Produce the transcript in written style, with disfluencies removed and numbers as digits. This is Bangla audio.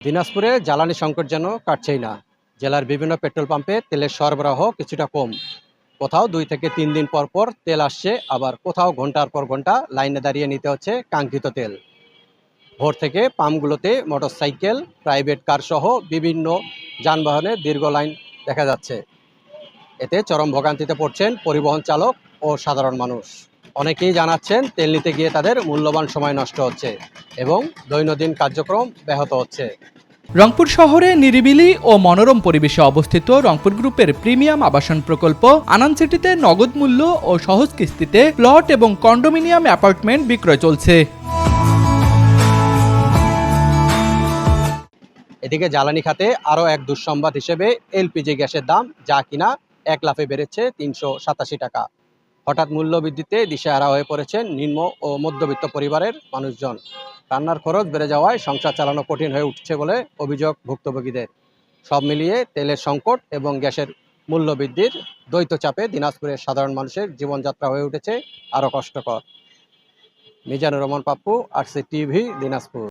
দিনাজপুরে জ্বালানি সংকট যেন কাটছেই না। জেলার বিভিন্ন পেট্রোল পাম্পে তেলের সরবরাহ কিছুটা কম। কোথাও 2 থেকে 3 দিন পর পর তেল আসছে, আবার কোথাও ঘন্টার পর ঘন্টা লাইনে দাঁড়িয়ে নিতে হচ্ছে কাঙ্ক্ষিত তেল। ভোর থেকে পাম্পগুলোতে মোটরসাইকেল, প্রাইভেট কার সহ বিভিন্ন যানবাহনের দীর্ঘ লাইন দেখা যাচ্ছে। এতে চরম ভোগান্তিতে পড়ছেন পরিবহন চালক ও সাধারণ মানুষ। অনেকেই জানাচ্ছেন তেল নিতে গিয়ে তাদের মূল্যবান সময় নষ্ট হচ্ছে এবং দৈনন্দিন কার্যক্রম ব্যাহত হচ্ছে। রংপুর শহরে নিরিবিলি ও মনোরম পরিবেশে অবস্থিত রংপুর গ্রুপের প্রিমিয়াম আবাসন প্রকল্প আনান সিটিতে নগদ মূল্য ও সহজ কিস্তিতে প্লট এবং কন্ডোমিনিয়াম অ্যাপার্টমেন্ট বিক্রয় চলছে। এদিকে জ্বালানি খাতে আরও এক দুঃসংবাদ হিসেবে এলপিজি গ্যাসের দাম, যা কিনা এক লাফে বেড়েছে ৩৮৭ টাকা। হঠাৎ মূল্যবৃদ্ধিতে দিশেহারা হয়ে পড়েছেন নিম্ন ও মধ্যবিত্ত পরিবারের মানুষজন। রান্নার খরচ বেড়ে যাওয়ায় সংসার চালানো কঠিন হয়ে উঠছে বলে অভিযোগ ভুক্তভোগীদের। সব মিলিয়ে তেলের সংকট এবং গ্যাসের মূল্যবৃদ্ধির দ্বৈত চাপে দিনাজপুরের সাধারণ মানুষের জীবনযাত্রা হয়ে উঠেছে আরও কষ্টকর। Mizanur Rahman Pappu, RC TV, Dinajpur.